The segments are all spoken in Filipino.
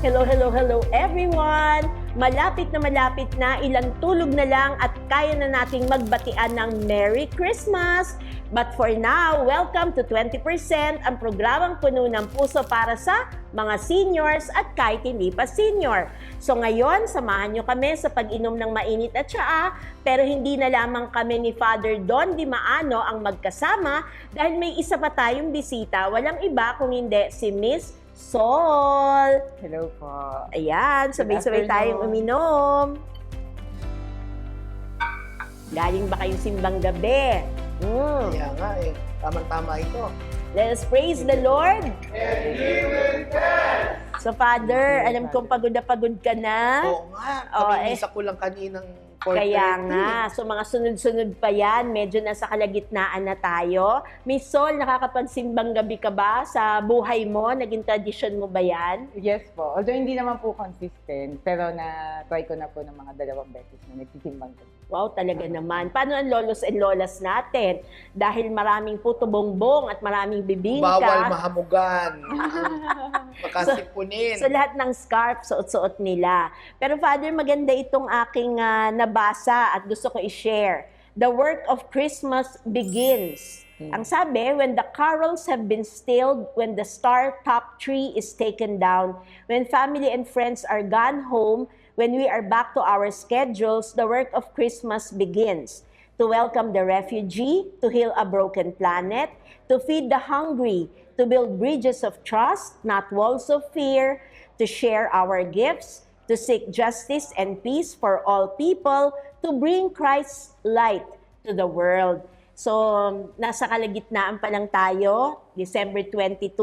Hello, hello, hello everyone! Malapit na ilang tulog na lang at kaya na nating magbatian ng Merry Christmas! But for now, welcome to 20%, ang programang puno ng puso para sa mga seniors at kahit hindi pa senior. So ngayon, samahan nyo kami sa pag-inom ng mainit at tsaa, pero hindi na lamang kami ni Father Don Di Maano ang magkasama dahil may isa pa tayong bisita, walang iba kung hindi si Miss Sol! Hello po. Ayan, sabay-sabay tayong uminom. Galing ba kayong simbang gabi? Kaya nga eh, tamang-tama ito. Let us praise the Lord. And He will tell. So Father, alam kong pagod na pagod ka na. Oo nga, Oo, kamimisa ko lang kaninang 4:30. Kaya nga, so mga sunod-sunod pa yan, medyo nasa kalagitnaan na tayo. Miss Sol, nakakapagsimbang gabi ka ba sa buhay mo? Naging tradition mo ba yan? Yes po. Although hindi naman po consistent, pero na-try ko na po ng mga 2 beses na nagsisimbang ko. Wow, talaga naman. Paano ang lolos and lolas natin? Dahil maraming puto bongbong at maraming bibingka. Bawal mahamugan. Makasipunin. So lahat ng scarf, suot-suot nila. Pero Father, maganda itong aking nabasa at gusto ko i-share. The work of Christmas begins. Ang sabi, when the carols have been stilled, when the star-topped tree is taken down, when family and friends are gone home, when we are back to our schedules, the work of Christmas begins. To welcome the refugee, to heal a broken planet, to feed the hungry, to build bridges of trust, not walls of fear, to share our gifts, to seek justice and peace for all people, to bring Christ's light to the world. So, nasa kalagitnaan pa lang tayo, December 22,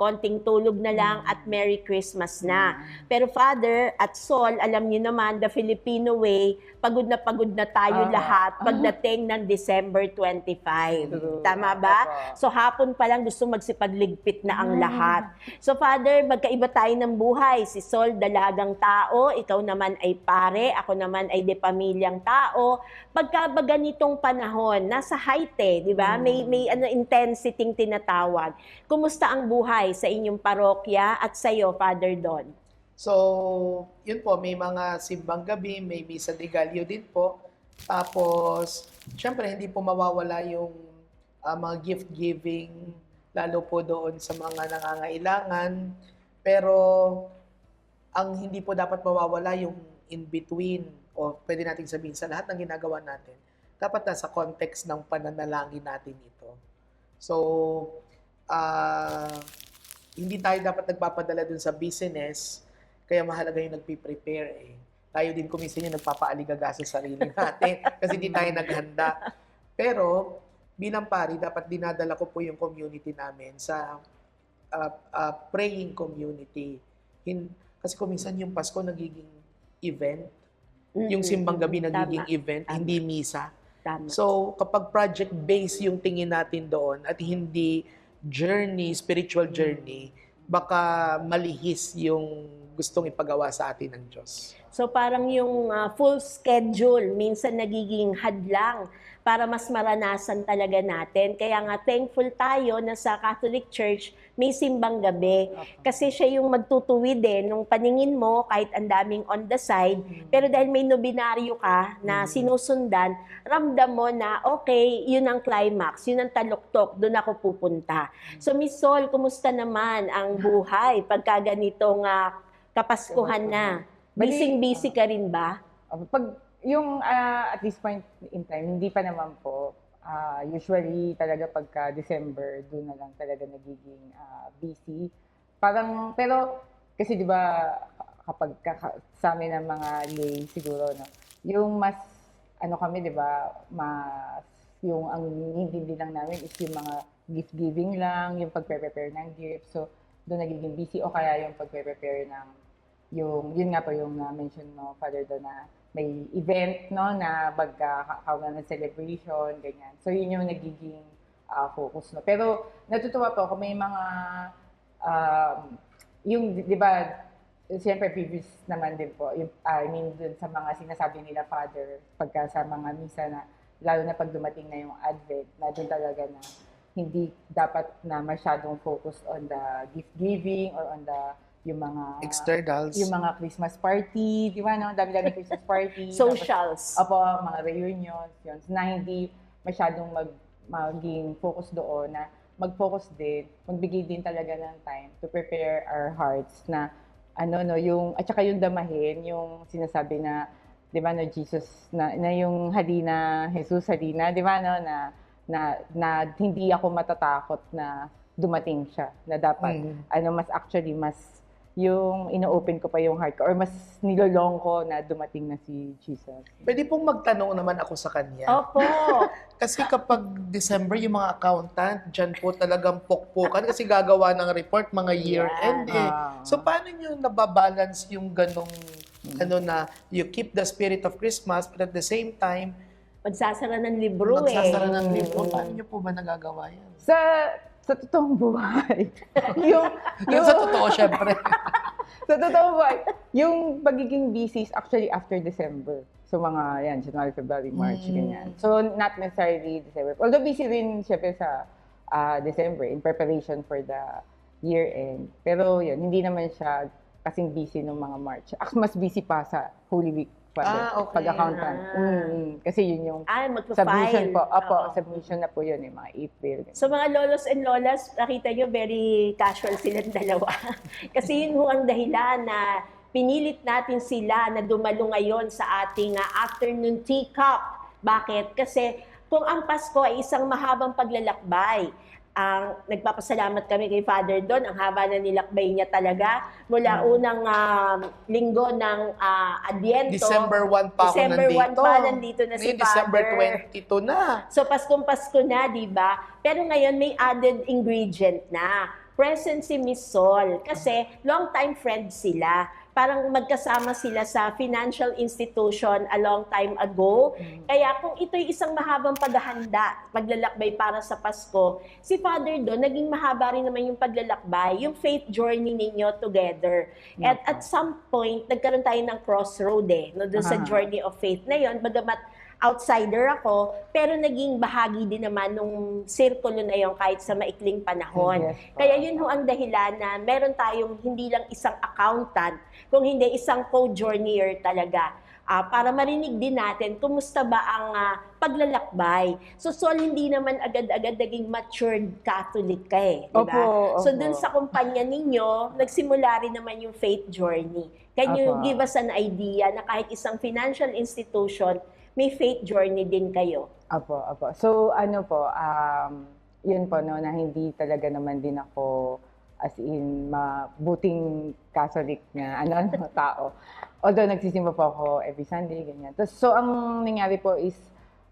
konting tulog na lang at Merry Christmas na. Pero Father at Sol, alam niyo naman, the Filipino way, pagod na tayo lahat pagdating ng December 25. Tama ba? So, hapon pa lang gusto magsipagligpit na ang lahat. So, Father, magkaiba tayo ng buhay. Si Sol, dalagang tao, ikaw naman ay pare, ako naman ay de pamilyang tao. Pagka ba ganitong panahon, nasa height di ba? May intensity tinatawag. Kumusta ang buhay sa inyong parokya at sa iyo, Father Don? So, yun po, may mga simbang gabi, may misa de Gallo din po. Tapos, syempre, hindi po mawawala yung mga gift giving, lalo po doon sa mga nangangailangan. Pero, ang hindi po dapat mawawala yung in-between, o pwede nating sabihin sa lahat ng ginagawa natin, dapat nasa context ng pananalangin natin ito. So, hindi tayo dapat nagpapadala dun sa business, kaya mahalaga yung nagpiprepare eh. Tayo din kuminsan yung nagpapaaligaga sa sarili natin kasi hindi tayo naghanda. Pero, bilang pari, dapat dinadala ko po yung community namin sa praying community. Kasi kuminsan yung Pasko nagiging event, yung simbang gabi nagiging event, hindi misa. Tama. So, kapag project-based yung tingin natin doon at hindi journey, spiritual journey, baka malihis yung gustong ipagawa sa atin ng Diyos. So parang yung full schedule minsan nagiging hadlang para mas maranasan talaga natin. Kaya nga thankful tayo na sa Catholic Church may simbang gabi. Kasi siya yung magtutuwid nung paningin mo kahit ang daming on the side. Pero dahil may nobinaryo ka na sinusundan, ramdam mo na okay, yun ang climax, yun ang taluktok, doon ako pupunta. So Miss Sol, kumusta naman ang buhay pagka ganitong Kapaskuhan na? Busy ka rin ba? Yung at this point in time, hindi pa naman po. Usually talaga pagka December, doon na lang talaga nagiging busy. Parang, pero kasi di ba kapag sa amin ng mga lay siguro, no, yung mas, ano kami, di ba, mas, yung ang hindi lang namin is yung mga gift giving lang, yung pagpe-prepare ng gift. So, doon nagiging busy o kaya yung pagpe-prepare ng yun nga po yung na-mention mo, Father, doon na may event, no, na magkakaroon ng celebration, ganyan. So, yun yung nagiging focus, no. Pero, natutuwa po ako, may mga, yung, di ba, siyempre, previous naman din po, yung, I mean, dun sa mga sinasabi nila, Father, pagka sa mga misa na, lalo na pag dumating na yung Advent, na dun talaga na hindi dapat na masyadong focused on the gift giving or on the yung mga Externals. yung mga Christmas party, di ba, no? Dami-dami Christmas party. Socials. Tapos, opo, mga reunions, yun. Na hindi masyadong maging focus doon, na mag-focus din, magbigay din talaga ng time to prepare our hearts na, yung, at saka yung damahin, yung sinasabi na, di ba, no, Jesus, na yung halina, Jesus halina, di ba, no, na hindi ako matatakot na dumating siya, na dapat, mas yung ino-open ko pa yung heart ko or mas nilolong ko na dumating na si Jesus. Pwede pong magtanong naman ako sa kanya. Opo. Kasi kapag December, yung mga accountant, dyan po talagang pukpukan kasi gagawa ng report mga year-end eh. So, paano nyo nababalance yung ganong, na you keep the spirit of Christmas, but at the same time, Magsasara ng libro magsasara ng libro. Paano nyo po ba nagagawa yan? Sa totoong buhay, Yung sa totoo, syempre. sa totoong buhay, yung pagiging busy is actually after December. So mga, January, February, March, ganyan. So not necessarily December. Although busy rin syempre sa December in preparation for the year-end. Pero yun, hindi naman siya kasing busy ng mga March. Mas busy pa sa Holy Week. Okay. Pag-accountant. Kasi yun yung magpa-file. submission po. Opo, Oo. submission na po yun, mga April. So mga lolos and lolas, nakita nyo, very casual silang dalawa. Kasi yun ho ang dahilan na pinilit natin sila na dumalo ngayon sa ating afternoon teacup. Bakit? Kasi kung ang Pasko ay isang mahabang paglalakbay, nagpapasalamat kami kay Father Don, ang haba na nilakbay niya talaga. Mula unang linggo ng Adviento. December 1 pa ako December nandito. 1 pa nandito na si Ngayon, December Father. 22 na. So, Paskong-Pasko na, di ba? Pero ngayon, may added ingredient na. Present si Miss Sol. Kasi, long-time friends sila. Parang magkasama sila sa financial institution a long time ago. Kaya kung ito'y isang mahabang paghahanda, paglalakbay para sa Pasko, si Father Don, naging mahaba rin naman yung paglalakbay, yung faith journey ninyo together. At some point, nagkaroon tayo ng crossroad no, doon sa journey of faith na yon. Bagamat outsider ako, pero naging bahagi din naman nung sirkulo na yon kahit sa maikling panahon. Yes, Kaya yun ho ang dahilan na meron tayong hindi lang isang accountant, kung hindi isang co-journeyer talaga. Para marinig din natin, kumusta ba ang paglalakbay. So, Sol, hindi naman agad-agad naging matured Catholic ka eh. Diba? Opo. So, dun sa kumpanya ninyo, nagsimula rin naman yung faith journey. Can you Opo. give us an idea na kahit isang financial institution, may faith journey din kayo? Apo. So, yun po, no, na hindi talaga naman din ako as in mabuting Catholic na tao. Although nagsisimba po ako every Sunday, ganyan. So, ang nangyari po is,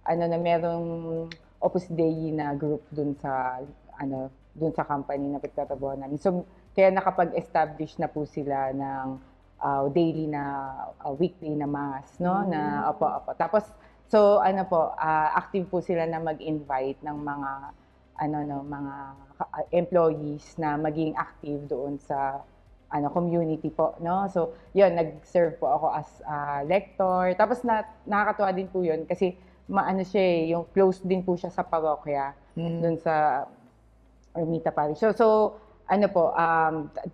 na merong Opus Dei na group dun sa company na pagtatrabaho namin. So, kaya nakapag-establish na po sila ng daily na weekly na mass, no? Na opo. Tapos active po sila na mag-invite ng mga mga employees na maging active doon sa community po, no? So, 'yun, nag-serve po ako as lector. Tapos nakakatuwa din po 'yun kasi siya, yung close din po siya sa parokya doon sa Ermita Parish.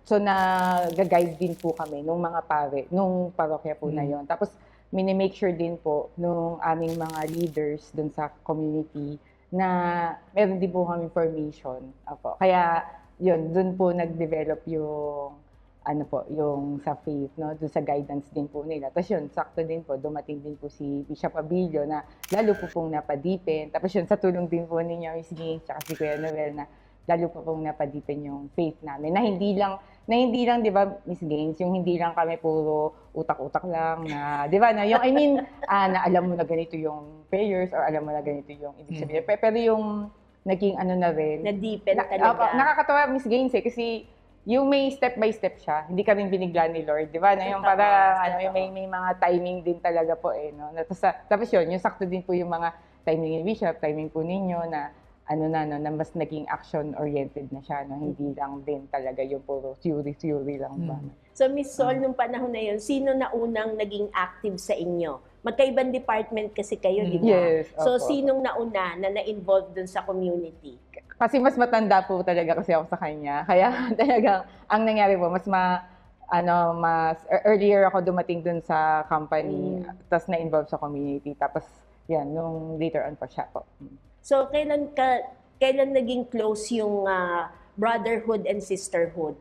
So nag-guide din po kami nung mga nung parokya po na yon. Tapos, mini-make sure din po nung aming mga leaders dun sa community na meron din po kami formation. Kaya, yun, dun po nag-develop yung yung sa faith, no? Dun sa guidance din po nila. Tapos yun, sakto din po, dumating din po si Bishop Abilio na lalo po pong napadipin. Tapos yun, sa tulong din po ninyo, Miss Ging, tsaka si Kuya Noel na lalo po pong napadipin yung faith namin. Na hindi lang, di ba, Miss Gaines, yung hindi lang kami puro utak-utak lang na, di ba, na yung, na alam mo na ganito yung prayers or alam mo na ganito yung ibig sabihin. Pero yung naging na rin. Na-deepen talaga. Nakakatawa, Miss Gaines, kasi yung may step by step siya, hindi ka rin binigla ni Lord, di ba? Na yung para, may mga timing din talaga po no? Tapos yun, yung sakto din po yung mga timing ni Bishop, timing po ninyo na na mas naging action-oriented na siya, no? Hindi lang din talaga yung puro theory lang ba. So, Miss Sol, nung panahon na yun, sino na unang naging active sa inyo? Magkaibang department kasi kayo, di ba? Yes, So, opo. sinong nauna na na-involve dun sa community? Kasi mas matanda po talaga kasi ako sa kanya. Kaya talagang, ang nangyari po, mas earlier ako dumating dun sa company, tapos na-involve sa community. Tapos, yan, nung later on pa siya po. So, kailan naging close yung brotherhood and sisterhood?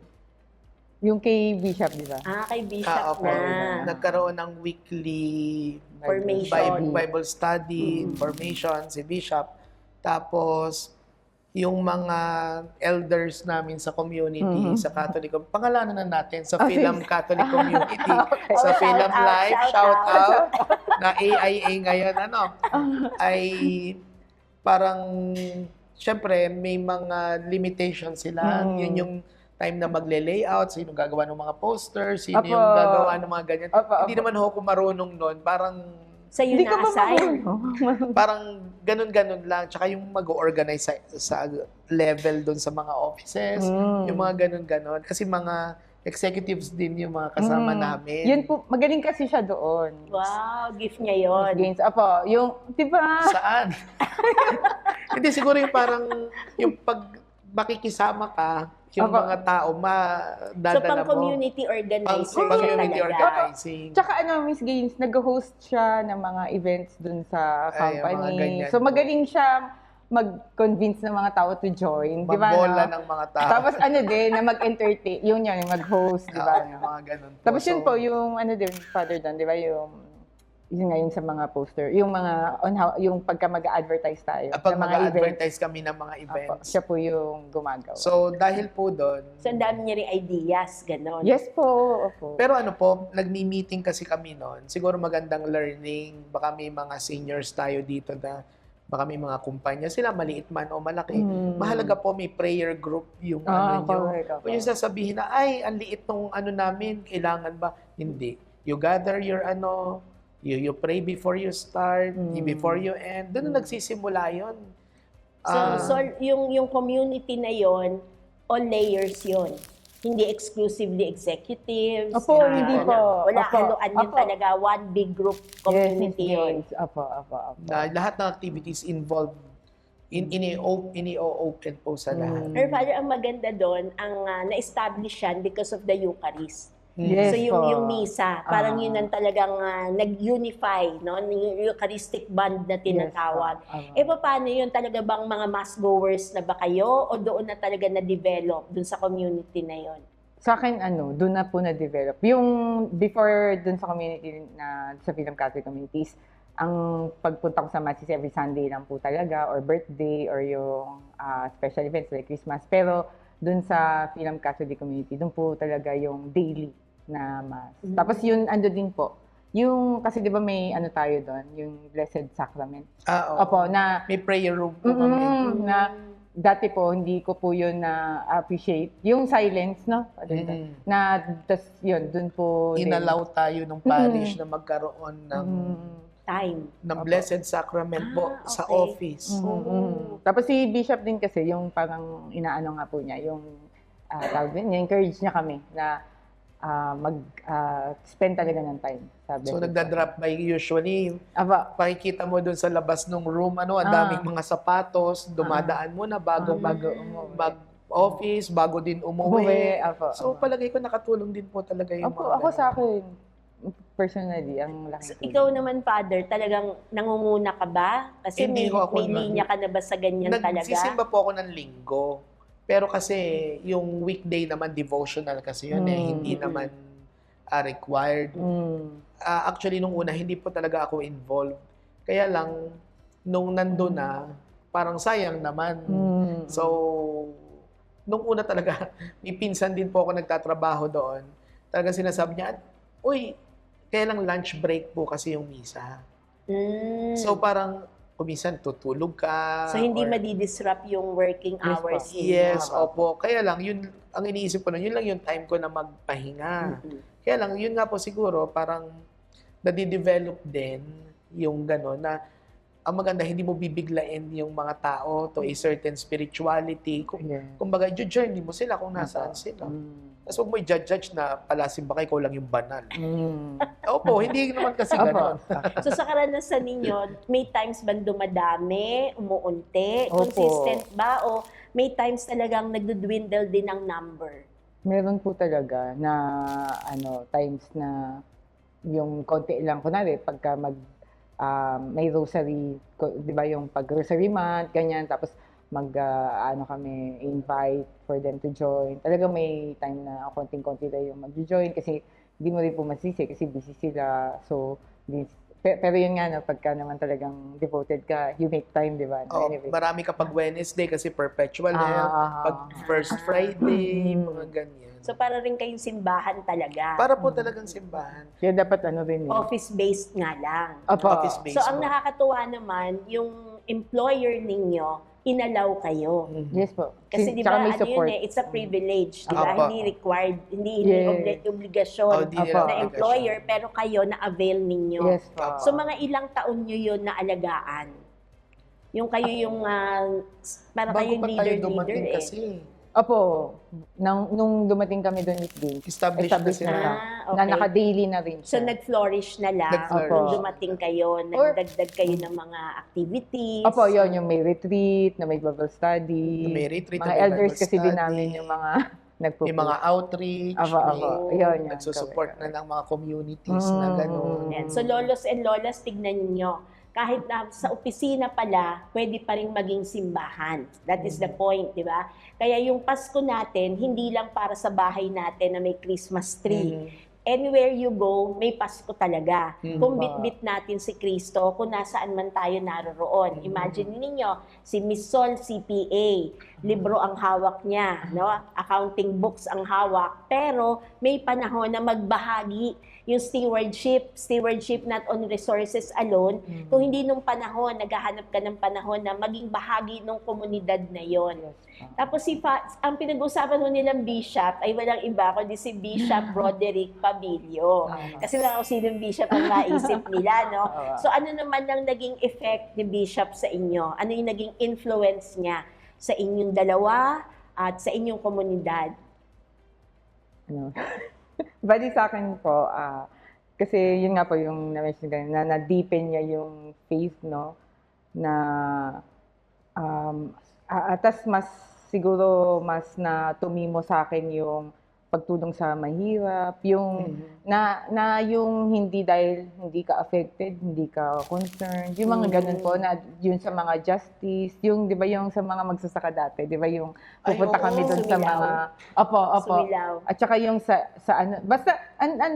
Yung kay Bishop, di ba? Kay Bishop Opo. na. Nagkaroon ng weekly Formation. Bible study, information, si Bishop. Tapos, yung mga elders namin sa community, sa Catholic, pangalanan na natin sa Philam Catholic Community, sa Oh, Philam shout out, Life, shout shout out. out, na AIA ngayon, ay parang, syempre, may mga limitations sila. Yun yung time na magle-layout, sino gagawa ng mga posters, sino Apo. yung gagawa ng mga ganyan. Apo, Hindi apo. naman ako marunong nun. Parang Sa'yo Hindi ko pa na-assign. parang ganun-ganun lang. Tsaka yung mag-organize sa level doon sa mga offices, yung mga ganun-ganun. Kasi mga executives din yung mga kasama namin. Yun po, magaling kasi siya doon. Wow, gift niya yon. Gains. Apo, yung, di ba? Saan? Hindi, siguro yung parang, yung pag makikisama ka, yung Opo. mga tao, So, madadala mo. pang-community organizing Pang-community talaga. organizing. Tsaka Miss Gaines, nag-host siya ng mga events dun sa Ay, mga company. ganyan So po. magaling siya mag-convince ng mga tao to join. Di ba? Magbola no? ng mga tao. Tapos din, na mag-entertain. Yun yan, yung mag-host. Di ba? no? Mga ganun po. Tapos yun So, po, yung din, father doon, di ba? Yun nga yung sa mga poster. Yung mga, yung pagka mag-advertise tayo. Kapag ng mga events. mag-advertise kami ng mga Apo, events. siya po yung gumagawa. So, dahil po doon, So, ang dami niya rin ideas, gano'n. Yes po, opo. pero ano po, nagmi-meeting kasi kami noon. Siguro magandang learning. Baka may mga seniors tayo dito na baka may mga kumpanya. Sila maliit man o malaki. Mahalaga po may prayer group yung ano nyo. correct, opo. Kung yung sasabihin na, ay, ang liit nung ano namin, kailangan ba? Hindi. You gather your you pray before you start, before you end. Doon na nagsisimula yun. So yung community na yon, all layers yon. Hindi exclusively executives. Opo, hindi po. Wala Opo, haluan yun opo. talaga. One big group community yun. Yes, Apo. Na lahat ng activities involved ini-open po sa lahat. Her Father, ang maganda doon, ang na-establish yan because of the Eucharist. Yes So yung, po. yung misa, parang yun ang talagang nag-unify, no? Yung Eucharistic band na tinatawag. Yes po. Paano yun? Talaga bang mga mass goers na ba kayo o doon na talaga na-develop doon sa community na yon? Sa akin, doon na po na-develop. Yung before doon sa community na sa Philam Catholic Communities, ang pagpunta ko sa masses every Sunday lang po talaga, or birthday, or yung special events like Christmas. Pero doon sa Philam Catholic Community, doon po talaga yung daily na mass. Tapos yun, din po. Yung, kasi di ba may tayo doon, yung Blessed Sacrament. Oo. Opo, na May prayer room po kami. na dati po, hindi ko po yun na-appreciate. Yung silence, no? Na, tas yun, dun po. Inalaw tayo ng parish na magkaroon ng Time. Blessed Sacrament po sa okay. office. Tapos si Bishop din kasi, yung parang inaano nga po niya, yung tawag din, encourage niya kami na mag-spend talaga ng time. Sabi So nagda-drop by usually. Aba, Pakikita mo dun sa labas ng room, ang daming mga sapatos, dumadaan mo na bago office, bago din umuwi. Apo. So palagay ko nakatulong din po talaga yung Apo, mga ako ganun. sa akin, personally, ang laking tulong. Ikaw naman, Father, talagang nangunguna ka ba? Kasi Hindi may, ko ako may linya ka na ba sa ganyan talaga? Nagsisimba po ako ng linggo. Pero kasi yung weekday naman devotional kasi yun hindi naman required. Actually, nung una, hindi po talaga ako involved. Kaya lang, nung nandun na, parang sayang naman. So, nung una talaga, may pinsan din po ako nagtatrabaho doon. Talaga sinasabi niya, uy, kaya lang lunch break po kasi yung misa. So, parang, kuminsan tutulog ka. So, hindi or- madidisrupt yung working Yes, hours po. ninyo. Yes, opo. Kaya lang, yun, ang iniisip ko nun, yun lang yung time ko na magpahinga. Kaya lang, yun nga po siguro, parang nadidevelop din yung gano'n na ang maganda, hindi mo bibiglain yung mga tao to a certain spirituality. Kumbaga, journey mo sila kung nasaan sila. Tapos huwag mo i-judge na palasim baka ikaw lang yung banal. Opo, hindi naman kasi gano'n. So, sa karanasan ninyo, may times ba dumadami, umuunti, Opo. consistent ba? O may times talagang nagdudwindle din ang number? Meron po talaga na times na yung konti lang, kunwari pagka may rosary, 'di ba yung pag rosary month, ganyan, tapos kami invite for them to join. Talaga may time na konting-konti lang yung mag-join kasi hindi mo rin po masisi kasi busy sila. So, pero yun nga, no, pagka naman talagang devoted ka, you make time, di ba? Oh, Anyway. marami kapag Wednesday kasi perpetual health, pag first Friday, mga ganyan. So para rin kayong simbahan talaga. Para po talagang simbahan. Kaya dapat rin. Office-based nga lang. Opo. Office-based So ang po. nakakatuwa naman, yung employer ninyo, inalaw kayo. Yes po. Kasi di Tsaka ba, may ano support. yun it's a privilege, di ba? Apa. Hindi required, hindi Yes. obligasyon Oh, di nila na obligasyon. employer, pero kayo na-avail ninyo. Yes po. So mga ilang taon nyo yun na alagaan? Yung kayo yung, para Bago kayong pa tayo leader dumating eh. kasi, Opo. Nung dumating kami doon, Miss Gaines, established na established sila. na. okay. Na naka-daily na rin So siya. nag-flourish na lang Nag-flourish. nung dumating kayo, nagdagdag kayo ng mga activities. Opo, yun, yung may retreat, na may Bible study. May retreat, Mga may elders Bible kasi din study. namin yung mga May mga outreach, Apo. may Yun, nagsusupport correct. na ng mga communities na gano'n. Yan. So lolos and lolas, tignan niyo. Kahit na sa opisina pala, pwede pa rin maging simbahan. That is the point, di ba? Kaya yung Pasko natin, hindi lang para sa bahay natin na may Christmas tree. Anywhere you go, may Pasko talaga. Kung bitbit natin si Kristo, kung nasaan man tayo naroroon. Imagine ninyo, si Miss Sol, CPA, libro ang hawak niya, no? Accounting books ang hawak, pero may panahon na magbahagi yung stewardship not on resources alone, kung hindi nung panahon, naghahanap ka ng panahon na maging bahagi ng komunidad na yon. Tapos ang pinag-usapan mo nilang bishop ay walang iba kundi si Bishop Roderick Pabilio. Kasi lang kung sinong bishop ang maisip nila, no? So ano naman ang naging effect ni Bishop sa inyo? Ano yung naging influence niya sa inyong dalawa at sa inyong komunidad? Bali sa akin po, kasi yun nga po yung na-mention kanina, na na-deepen niya yung faith, no? Na, atas siguro mas na tumimo sa akin yung pagtulong sa mahirap, yung yung hindi dahil hindi ka affected, hindi ka concerned, yung mga ganun po na yun sa mga justice, yung 'di ba yung sa mga magsasaka dati, 'di ba yung pupunta Ay, oo, kami doon sa sumilaw. mga opo. Sumilaw. At saka yung sa ano, basta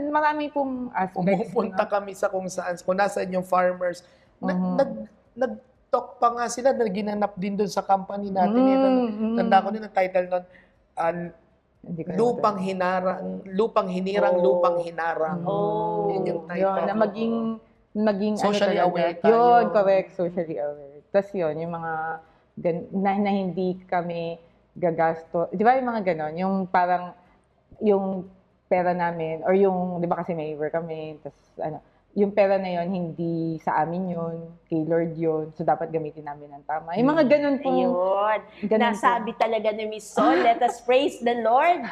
marami pong aspects. Pumupunta kami sa kung saan, kung nasaan yung farmers. Nag-talk pa nga sila na ginanap din doon sa company natin. Tanda ko din ang title nun, Hindi ko lupang hinirang, Oh. lupang hinarang. Oh. Yun yung title. Yun, na maging Socially ano aware talaga. tayo. Yun, correct, socially aware. Tapos yun, yung mga na hindi kami gagasto. Di ba yung mga ganon? Yung parang, yung pera namin, or yung, di ba kasi may work kami, tapos yung pera na yun, hindi sa amin yun, kay Lord yun, so dapat gamitin namin ng tama. Yung mga ganon po. Ayun. Ganun Nasabi talaga ni Miss Sol, let us praise the Lord.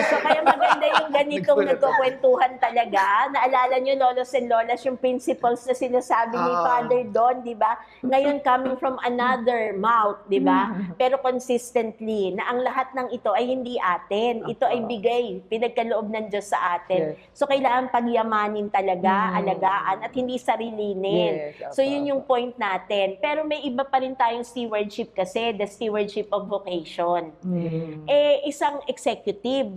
So kaya maganda yung ganitong nagkukwentuhan talaga. Naalala nyo, lolos and lolas, yung principles na sinasabi ni Father Don, di ba? Ngayon coming from another mouth, di ba? Pero consistently, na ang lahat ng ito ay hindi atin. Ito ay bigay, pinagkaloob ng Diyos sa atin. So kailangan pagyamanin talaga, alagaan, at hindi sarilinin. Yes, So yun yung point natin. Pero may iba pa rin tayong stewardship kasi, the stewardship of vocation. Eh, isang executive.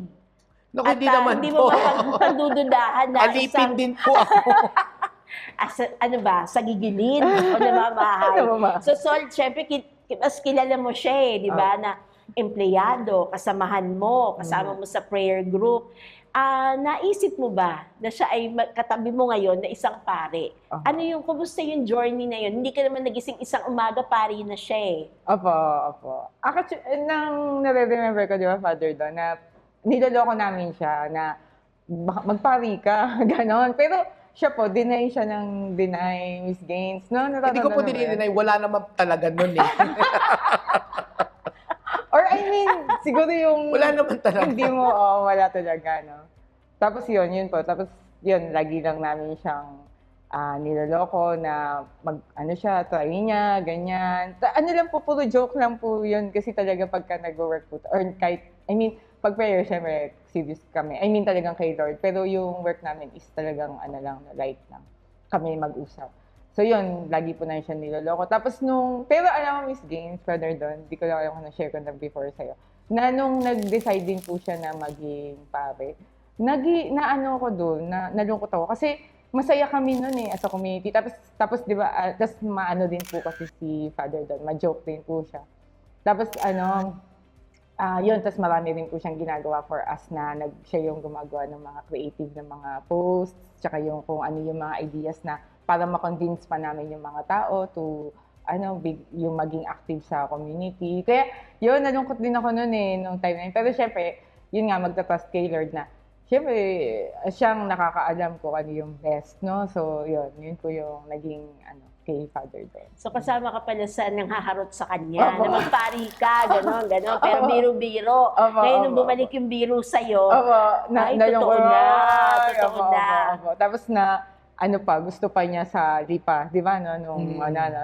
Naku, hindi naman hindi po. mo ba pagdududahan na Alipin din po ako. sa gigilid o namamahay. Namamahay. So, Sol, syempre, mas kilala mo siya di ba, na empleyado, kasamahan mo, kasama mo sa prayer group. Naisip mo ba na siya ay katabi mo ngayon na isang pare? Ano kumusta yung journey na yun? Hindi ka naman nagising isang umaga, pare na siya Opo. Nang nare-remember ko, di ba, Father Don, na niloloko namin siya na magpari ka, ganon. Pero siya po, deny siya ng deny, Miss Gaines. No, Hindi ko po dininay, wala naman talaga nun eh. Or I mean, siguro yung... Wala naman talaga. Hindi mo, wala talaga, no? Tapos yun po. Tapos yun, lagi lang namin siyang niloloko na try niya, ganyan. Ano lang po, puro joke lang po yun. Kasi talaga pagka nag-work po, or kahit, pag prayer, syempre, serious kami. I mean, talagang kay Lord. Pero yung work namin is talagang, light lang. Kami mag-usap. So yun, lagi po na siya niloloko. Tapos pero alam mo, Miss Gaines, brother Don, di ko lang ayaw na-share ko na before sa'yo, na nung nag-decide din po siya na maging pare, ko doon, nalungkot ako. Kasi masaya kami noon as a community. Tapos di ba, tapos maano din po kasi si Father Don, ma-joke din po siya. Tapos yun, tapos marami rin po siyang ginagawa for us na siya yung gumagawa ng mga creative na mga posts, tsaka yung kung ano yung mga ideas na para ma-convince pa namin yung mga tao to yung maging active sa community. Kaya yun, nalungkot din ako noon nung time na yun. Pero syempre, yun nga, magta-trust kay Lord na syempre, siyang nakakaalam ko ano yung best, no? So yun po yung naging kay Father Don. So kasama ka pala sa nanghaharot sa kanya, na magpari ka, gano'n. Pero biro-biro. Kaya nung bumalik yung biro sa'yo, ay, totoo na. Tapos gusto pa niya sa Lipa, di ba, no?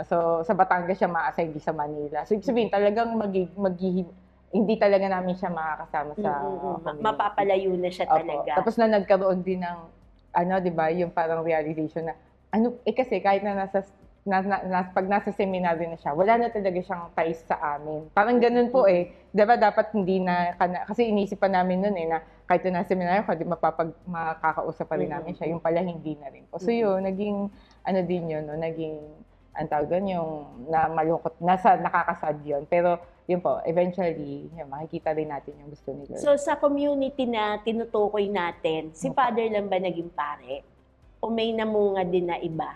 So, sa Batangas siya ma-assign sa Manila. So, ibig sabihin, talagang hindi talaga namin siya makakasama sa community. Mapapalayo na siya talaga. Tapos na nagkaroon din ng, di ba, yung parang realization na, kasi kahit na pag nasa seminary na siya, wala na talaga siyang ties sa amin. Parang ganun po diba dapat hindi na, kasi inisip pa namin nun na kahit na nasa seminary ko, makakausap pa rin namin siya. Yung pala hindi na rin po. So yun, naging, din yun, no? Naging, ang tawag doon, yung malungkot, nakakasad yun. Pero yun po, eventually, makikita rin natin yung gusto ni Lord. So sa community na tinutukoy natin, si Father lang ba naging pare? O may namunga din na iba?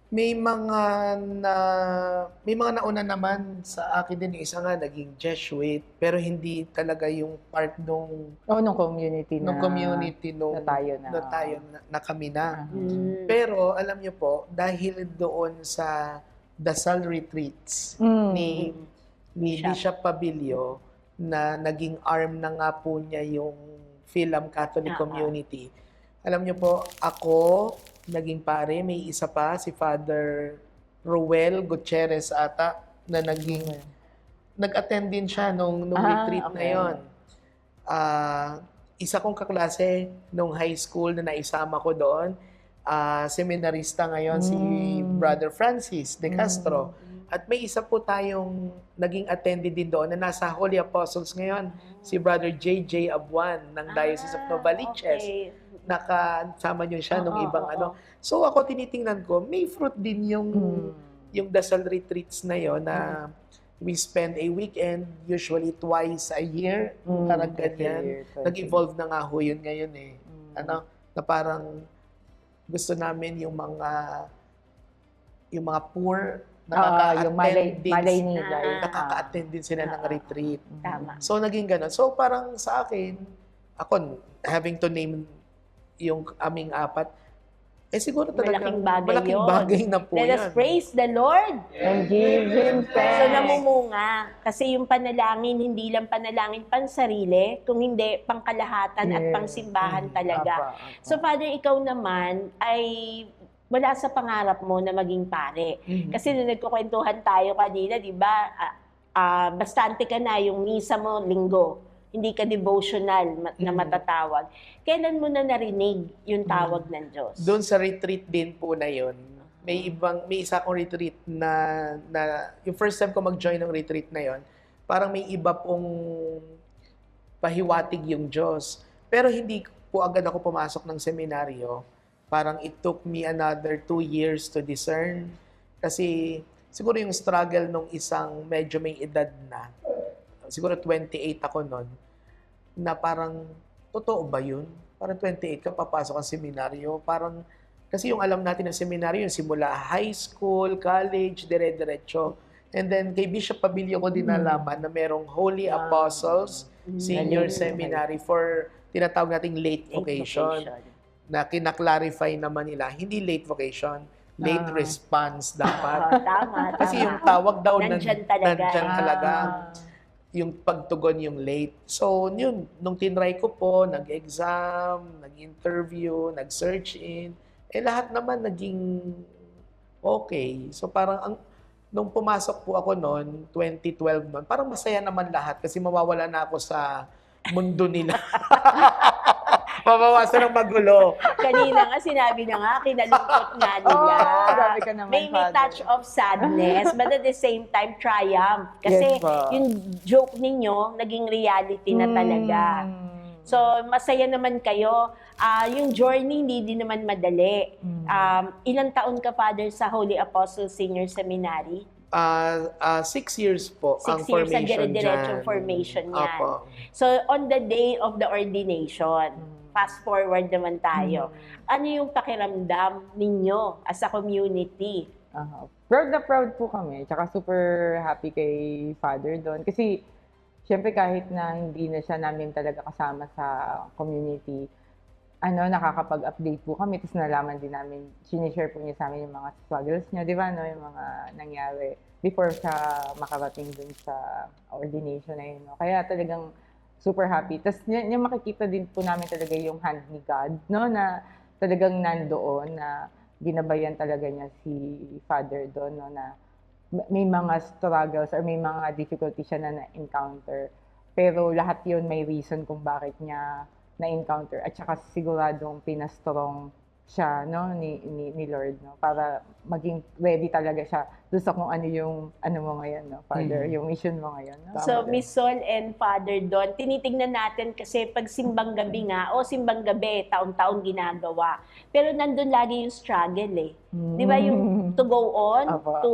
May mga nauna naman sa akin din, yung isa nga naging Jesuit, pero hindi talaga yung part nung community na tayo na kami na. Pero alam niyo po, dahil doon sa dasal retreats ni Bishop Pabilio, na naging arm na nga po niya yung Philam Catholic Community. Alam niyo po, ako naging pare, may isa pa, si Father Roel Gutierrez ata, na nag-attend din siya nung retreat na yon. Isa kong kaklase nung high school na naisama ko doon, seminarista ngayon si Brother Francis de Castro. At may isa po tayong naging attendee din doon na nasa Holy Apostles ngayon, si Brother J.J. Abuan ng Diocese of Novaliches. Okay. Nakasama niyo siya nung ibang So ako tinitingnan ko, may fruit din yung dasal retreats na yon na we spend a weekend, usually twice a year, parang ganyan. Nag-evolve na nga ho yun ngayon na parang gusto namin yung mga poor, nakaka-attend din sila ng retreat. Tama. So naging ganun. So parang sa akin, ako having to name yung aming apat, siguro talaga malaking bagay na po Let us praise the Lord and give Him thanks. So namumunga. Kasi yung panalangin, hindi lang panalangin pansarili, kung hindi pangkalahatan at pangsimbahan talaga. So Father, ikaw naman ay wala sa pangarap mo na maging pare. Kasi nung nagkukwentuhan tayo kanina, di ba, bastante ka na yung misa mo linggo. Hindi ka devotional na matatawag. Kailan mo na narinig yung tawag ng Diyos? Doon sa retreat din po na yun, may isa akong retreat na yung first time ko mag-join ng retreat na yun, parang may iba pong pahiwatig yung Diyos. Pero hindi po agad ako pumasok ng seminaryo. Parang it took me another 2 years to discern. Kasi siguro yung struggle nung isang medyo may edad na, siguro 28 ako noon, na parang, totoo ba yun? Parang 28 ka, papasok ang seminaryo. Parang, kasi yung alam natin ng seminaryo, yung simula high school, college, dire-diretso. And then, kay Bishop Pabilio ko din nalaman na merong Holy Apostles Senior Seminary for tinatawag nating late vocation. Na kinaklarify naman nila, hindi late vocation, late response dapat. Tama. Kasi yung tawag daw nandyan talaga. Yung pagtugon yung late. So, yun, nung tinry ko po, nag-exam, nag-interview, nag-search in, lahat naman naging okay. So, parang, nung pumasok po ako noon, 2012 noon, parang masaya naman lahat kasi mawawala na ako sa mundo nila. Mabawasan ng magulo. Kanina nga, sinabi na nga, kinalungkot nga nila. Oh, grabe ka naman, May Father. touch of sadness, but at the same time, triumph. Kasi Yes, po. yung joke ninyo, naging reality na talaga. So, masaya naman kayo. Yung journey, hindi din naman madali. Ilang taon ka, Father, sa Holy Apostle Senior Seminary? 6 years po 6 ang years ang formation dire-diretsong dyan. formation yan. Opo. So, on the day of the ordination, fast forward naman tayo. Ano yung pakiramdam ninyo as a community? Proud na proud po kami. Tsaka super happy kay Father doon. Kasi, syempre kahit na hindi na siya namin talaga kasama sa community, nakakapag-update po kami. Tapos nalaman din namin, sinishare po niya sa amin yung mga struggles niya, di ba, no? Yung mga nangyari before siya makarating dun sa ordination na yun. No? Kaya talagang super happy. Tapos yung makikita din po namin talaga yung hand ni God, no? Na talagang nandoon, na ginabayan talaga niya si Father doon, no? Na may mga struggles or may mga difficulty siya na na-encounter. Pero lahat yun may reason kung bakit niya na-encounter. At saka siguradong pinastrong siya, no, ni Lord, no, para maging ready talaga siya doon sa kung ano yung mo ngayon, no, Father, yung mission mo ngayon. No? So, Miss Sol and Father Don, tinitingnan natin kasi pag simbang gabi nga, simbang gabi, taon-taon ginagawa. Pero nandun lagi yung struggle eh. Di ba yung to go on, Apo. to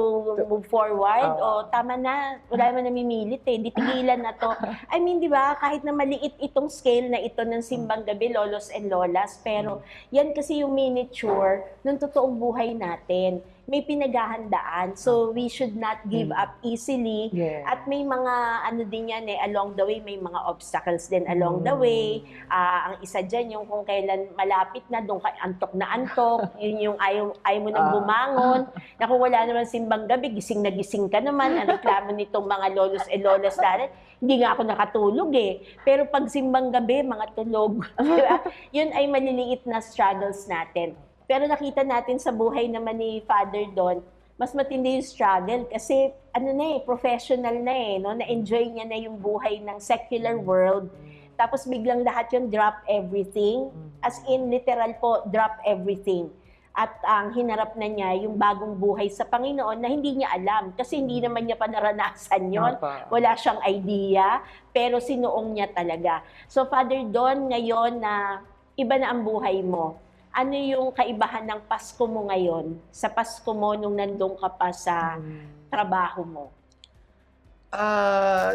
move forward, Apo. tama na, wala naman namimilit eh, di tigilan na to. I mean, di ba, kahit na maliit itong scale na ito ng simbang gabi, lolos and lolas, pero yan kasi yung miniature ng totoong buhay natin. May pinaghahandaan. So, we should not give up easily. Yeah. At may mga, din yan along the way, may mga obstacles din along the way. Ang isa dyan, yung kung kailan malapit na, doon ka antok na antok, yun yung ayaw mo nang bumangon, na kung wala naman simbang gabi, gising na gising ka naman, ang reklamo nitong mga lolos e lolas natin, hindi nga ako nakatulog eh. Pero pag simbang gabi, mga tulog. Diba? Yun ay maliliit na struggles natin. Pero nakita natin sa buhay naman ni Father Don, mas matindi yung struggle kasi professional na no? Na-enjoy niya na yung buhay ng secular world. Tapos biglang lahat yun, drop everything. As in, literal po, drop everything. At ang hinarap na niya yung bagong buhay sa Panginoon na hindi niya alam. Kasi hindi naman niya pa naranasan yun. Wala siyang idea, pero sinuong niya talaga. So Father Don, ngayon na iba na ang buhay mo, ano yung kaibahan ng Pasko mo ngayon sa Pasko mo nung nandun ka pa sa trabaho mo?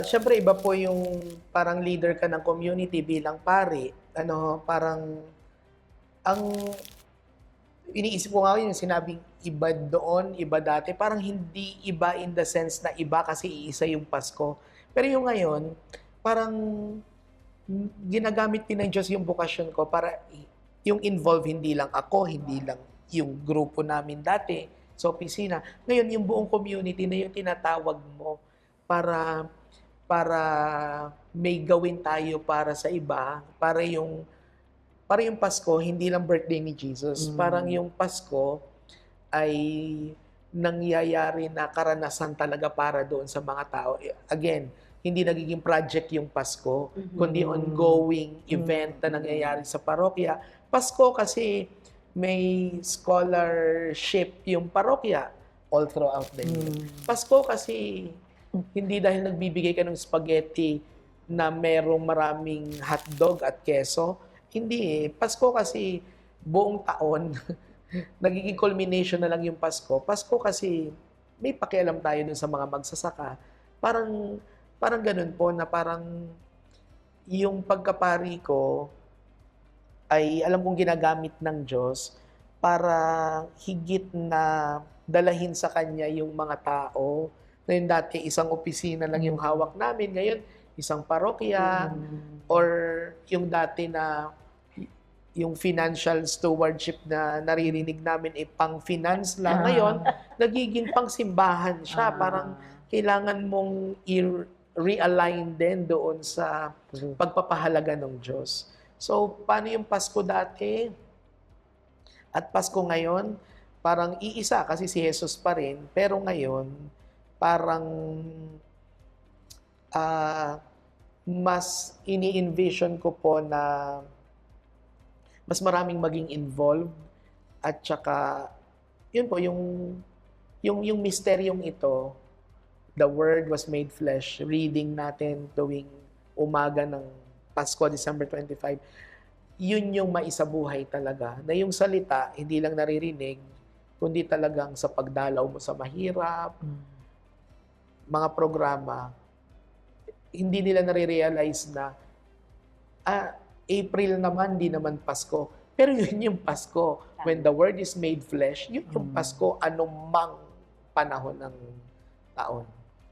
Siyempre, iba po yung parang leader ka ng community bilang pari. Parang, ang iniisip ko nga yung sinabing iba doon, iba dati, parang hindi iba in the sense na iba kasi iisa yung Pasko. Pero yung ngayon, parang ginagamit din ng Diyos yung bukasyon ko para yung involve hindi lang ako, hindi lang yung grupo namin dati sa opisina. Ngayon, yung buong community na yung tinatawag mo para may gawin tayo para sa iba, para yung Pasko, hindi lang birthday ni Jesus. Parang yung Pasko ay nangyayari na karanasan talaga para doon sa mga tao. Again, hindi nagiging project yung Pasko, kundi ongoing event na nangyayari sa parokya. Pasko kasi may scholarship yung parokya all throughout the year. Pasko kasi hindi dahil nagbibigay ka ng spaghetti na merong maraming hotdog at keso. Hindi eh. Pasko kasi buong taon, nagiging culmination na lang yung Pasko. Pasko kasi may pakialam tayo dun sa mga magsasaka. Parang ganun po na parang yung pagkapari ko ay alam kong ginagamit ng Diyos para higit na dalahin sa Kanya yung mga tao. Ngayon dati isang opisina lang yung hawak namin, ngayon isang parokya, or yung dati na yung financial stewardship na naririnig namin ay pang-finance lang. Ngayon, nagiging pang-simbahan siya. Parang kailangan mong i-realign din doon sa pagpapahalaga ng Diyos. So, paano yung Pasko dati at Pasko ngayon? Parang iisa kasi si Jesus pa rin. Pero ngayon, parang mas ini-envision ko po na mas maraming maging involved at saka yun po yung misteryong ito, the Word was made flesh, reading natin tuwing umaga ng Pasko, December 25, yun yung maisabuhay talaga. Na yung salita, hindi lang naririnig, kundi talagang sa pagdalaw mo sa mahirap, mga programa, hindi nila nare-realize na April naman, di naman Pasko. Pero yun yung Pasko. When the Word is made flesh, yun yung Pasko anumang panahon ng taon.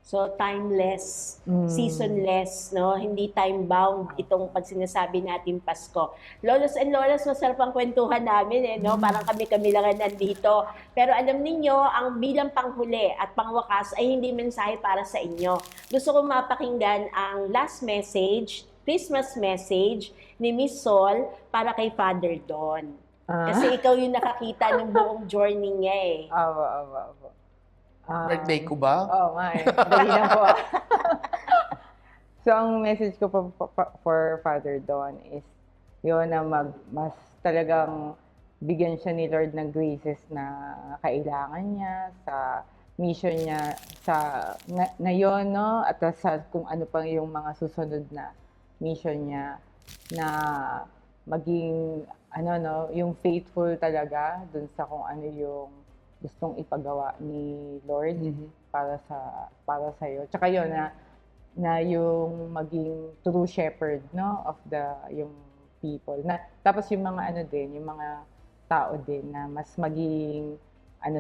So, timeless, seasonless, no? Hindi time-bound itong pag sinasabi natin Pasko. Lolos and lolas, masarap ang kwentuhan namin, eh, no? Parang kami-kami lang ang nandito. Pero alam ninyo, ang bilang panghuli at pangwakas ay hindi mensahe para sa inyo. Gusto ko mapakinggan ang last message, Christmas message ni Miss Sol para kay Father Don. Kasi ikaw yung nakakita ng buong journey niya, eh. Aba. Birthday ko ba? Oo, dali lang po. So, ang message ko po for Father Don is yun na mas talagang bigyan siya ni Lord ng graces na kailangan niya sa mission niya na yun, no? At sa kung ano pang yung mga susunod na mission niya na maging yung faithful talaga dun sa kung ano yung gustong ipagawa ni Lord para sa iyo. Tsaka yun na yung maging true shepherd, no, of yung people. Na tapos yung mga yung mga tao din na mas maging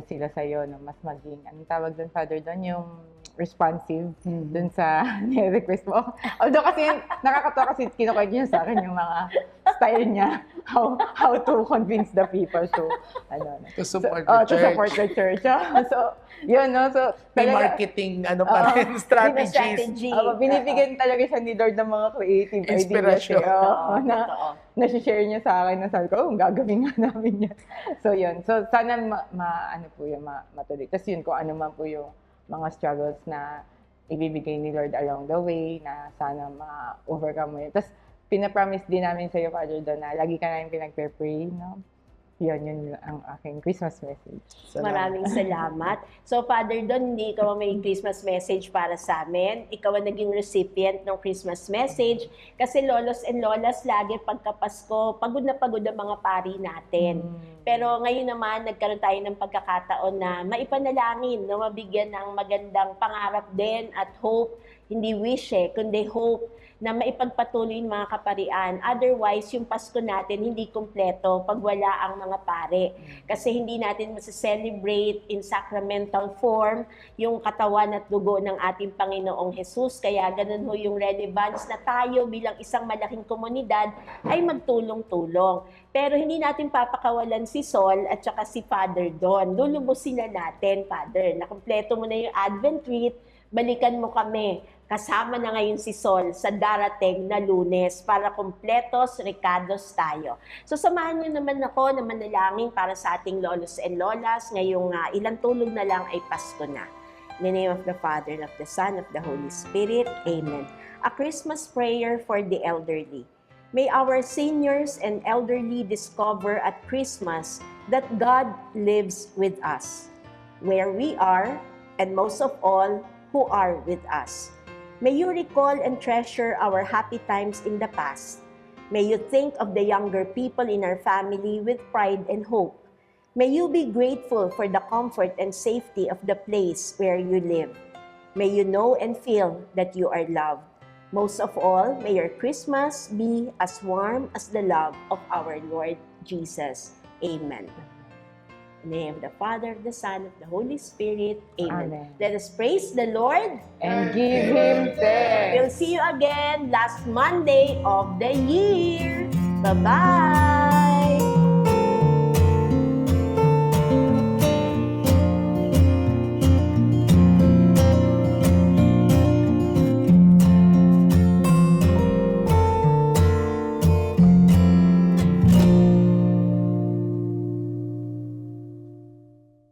sila sa iyo, no, mas maging tawag doon, Father, doon yung responsive dun sa ni-request mo. Although kasi nakakatawa kasi kinukwento niya sa akin yung mga style niya, how to convince the people to To support to the church. support the church. So, yun, no? So, May marketing pa rin, strategies. Binibigyan talaga siya ni Lord ng mga creative Inspiration. ideas. Na-share niya sa akin na sabi ko, gagawin nga namin yan. So, yun. So, sana matuloy. Tapos yun, kung ano man po yung mga struggles na ibibigay ni Lord along the way, na sana ma-overcome mo yun. Tapos, pinapromise din namin sa iyo, Father Don, na lagi ka namin pinag-pray, no? Yun ang aking Christmas message. Maraming salamat. So, Father Don, hindi ikaw ang may Christmas message para sa amin. Ikaw ang naging recipient ng Christmas message. Kasi lolos and lolas, lagi pagkapasko, pagod na pagod ang mga pari natin. Pero ngayon naman, nagkaroon tayo ng pagkakataon na maipanalangin, na mabigyan ng magandang pangarap din at hope. Hindi wish kundi hope na maipagpatuloy ng mga kaparian. Otherwise, yung Pasko natin hindi kumpleto pag wala ang mga pare. Kasi hindi natin masaselebrate in sacramental form yung katawan at dugo ng ating Panginoong Jesus. Kaya ganun ho yung relevance na tayo bilang isang malaking komunidad ay magtulong-tulong. Pero hindi natin papakawalan si Sol at saka si Father Don. Lulubusin na natin, Father. Nakumpleto mo na yung Advent wreath, balikan mo kami. Kasama na ngayon si Sol sa darating na Lunes para kumpletos, recados tayo. So samahan niyo naman ako na manalangin para sa ating lolos and lolas. Ngayong ilang tulog na lang ay Pasko na. In the name of the Father, and of the Son, and of the Holy Spirit. Amen. A Christmas prayer for the elderly. May our seniors and elderly discover at Christmas that God lives with us, where we are, and most of all, who are with us. May you recall and treasure our happy times in the past. May you think of the younger people in our family with pride and hope. May you be grateful for the comfort and safety of the place where you live. May you know and feel that you are loved. Most of all, may your Christmas be as warm as the love of our Lord Jesus. Amen. In the name of the Father, the Son, of the Holy Spirit. Amen. Amen. Let us praise the Lord And give Him thanks. We'll see you again last Monday of the year. Bye-bye!